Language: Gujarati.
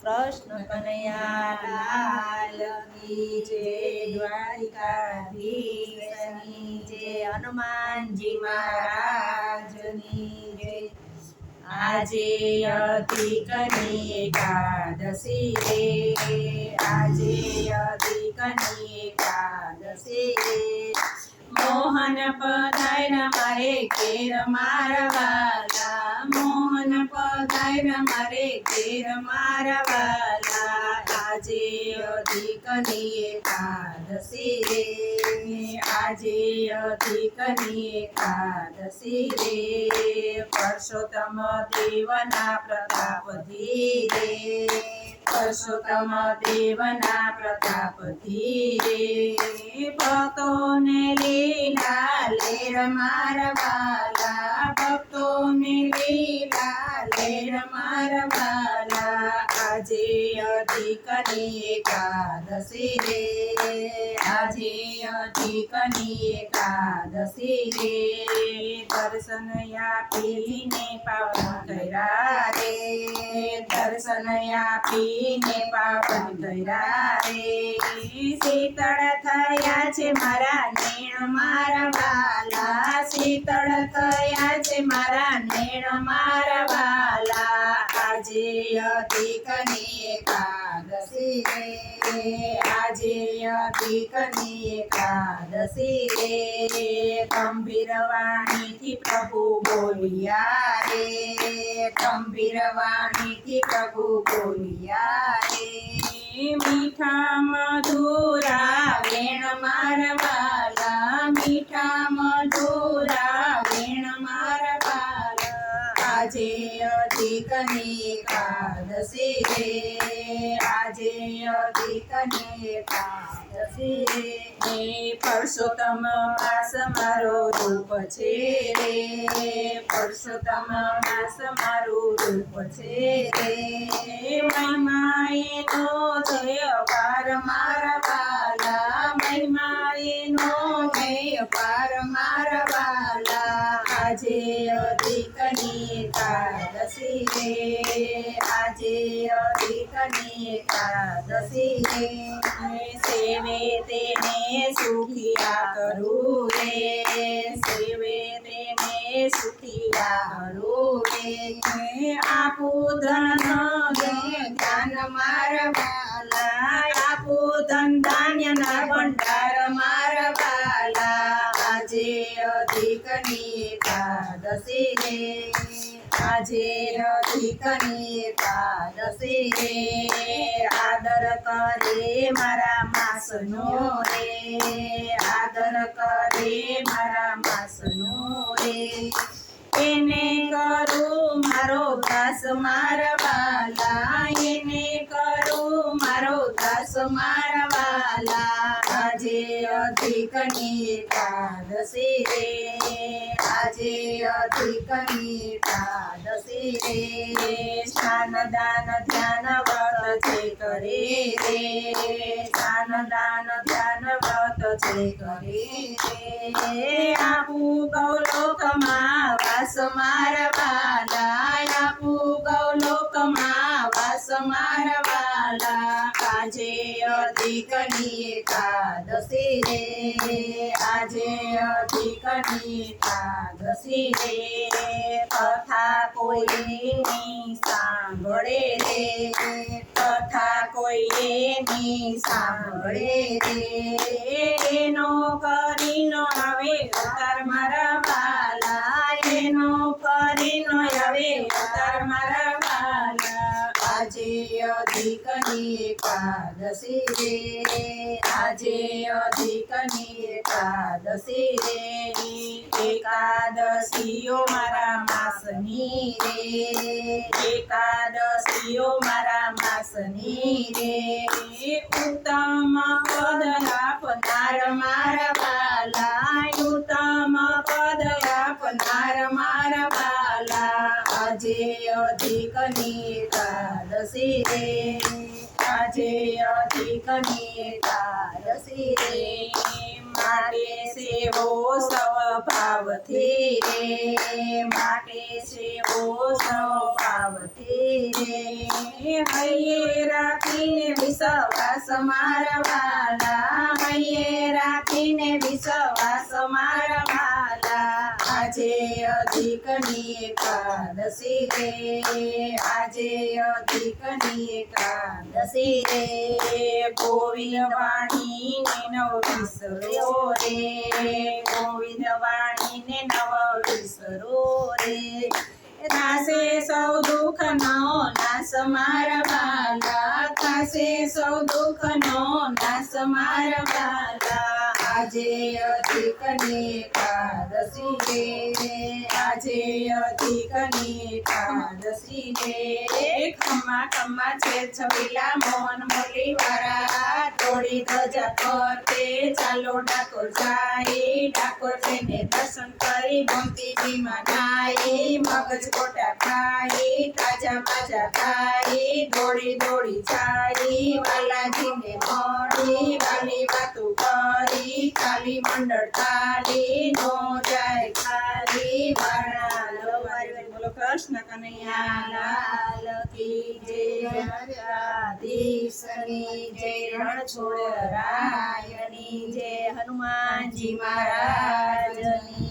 કૃષ્ણ કનૈયા લાલ કી જય, દ્વારિકાધીશની જય, હનુમાનજી મહારાજની જય। આજે અધિકની એકાદશી રે, આજે અધિકની એકાદશી રે, મોહન પધાર્યા મારે ઘેર મારા વાલા, મોહન પધાર્યા મારે ઘેર મારા વાલા, આજે અધિકની એકાદશી રે, આજે અધિકની એકાદશી રે, પરસોત્તમ દેવના પ્રતાપથી રે, પરસોત્તમ દેવના પ્રતાપથી રે, ભક્તોને લીલા લેર મારા વાલા, ભક્તોને લીલા લેર મારા વાલા, આજે અધિકની એકાદશી રે, આજે અધિકની એકાદશી રે, દર્શન આપીને પાવન કર્યા રે, દર્શન આપીને પાવન કર્યા રે, શીતળ થયા છે મારા નેણ મારા વાલા, શીતળ થયા છે મારા નેણ મારા વાલા, આજે અધિકની એકાદશી રે, આજે અધિકની એકાદશી રે, ગંભીર વાણીથી પ્રભુ બોલ્યા રે, ગંભીર વાણીથી પ્રભુ બોલ્યા રે, મીઠા મધુરા વેણ મારા વાલા, મીઠા મધુરા વેણ મારા વાલા, આજે અધિકની એકાદશી રે, આજે અધિકની એકાદશી રે, પરસોત્તમ માસ મારો રૂપ છે રે, પરસોત્તમ માસ મારું રૂપ છે રે, મહિમા એનો જય પાર મારા વાલા, મહિમા એનો જય પાર મારા વાલા, આજે અધિકની એકાદશી રે, આજે અધિકની એકાદશી રે, સેવે તેને સુખિયા કરું રે, સેવે તેને સુખિયા કરું રે, આપું ધન ધ્યાન મારા વાલા, આપું ધન ધાન્યના ભંડાર મારા વાલા, આજે અધિકની એકાદશી રે, આજે અધિકની એકાદશી રે, આદર કરે મારા માસનો રે, આદર કરે મારા માસનો રે, એને કરું મારો દાસ મારા વાલા, એને કરું મારો દાસ મારા વાલા, આજે અધિકની એકાદશી રે, આજે અધિકની એકાદશી રે, સ્નાન દાન ધ્યાન વ્રત જે કરે રે, સ્નાન દાન ધ્યાન વ્રત જે કરે રે, આપું ગૌલોકમાં વાસ મારા વાલા, આપું ગૌલોકમાં વાસ મારા વાલા, આજે અધિકની એકાદશી રે, આજે અધિકની એકાદશી રે, કથા કોઈની સાંભળે રે, કથા કોઈની સાંભળે રે, એનો કરીને આવે અવતાર મારા વાલા, એનો કરીને આવે અવતાર મારા વાલા, આજે અધિકની એકાદશી રે, આજે અધિકની એકાદશી રે, એકાદશીઓ મારા માસની રે, એકાદશીઓ મારા માસની રે, ઉત્તમ પદ આપનાર મારા વાલા, ઉત્તમ પદ આપનાર મારા વાલા, આજે અધિકની એકાદશી રે, આજે અધિકની એકાદશી રે, માટે સેવો સ્વભાવથી રે માટે સેવો સ્વભાવથી રે હૈયે રાખીને વિશ્વાસ મારા વાલા હૈયે રાખીને વિશ્વાસ મારા વાલા આજે અધિકની એકાદશી રે આજે અધિકની એકાદશી રે ગોવિંદ વાણીને નવ વિસરો રે ગોવિંદ વાણીને નવ વિસરો રે થાશે સૌ દુઃખનો નાશ મારા વાલા થાશે સૌ દુઃખનો નાશ મારા વાલા આજે અધિકની એકાદશી રે આજે અધિકની એકાદશી રે ખમ્મા ખમ્મા છે છબીલા મોહન મોલી વાળા તોડી ધજા ફરતે ચાલો ડાકોર જાય ડાકોર જઈને દર્શન કરી ગમતી બીમાં નાઈ મગજ કોટા ખાઈ તાજા માજા ખાઈ દોડી દોડી જાય વાલાજીને મળી વાલી વાતો કરી કાલી મંડળ તાલી નો જાય ખાલી વાળા બોલો કૃષ્ણ કનૈયા લાલ કી જય રાધેશ્વરી જય રણછોડ રાયની જય હનુમાનજી મહારાજની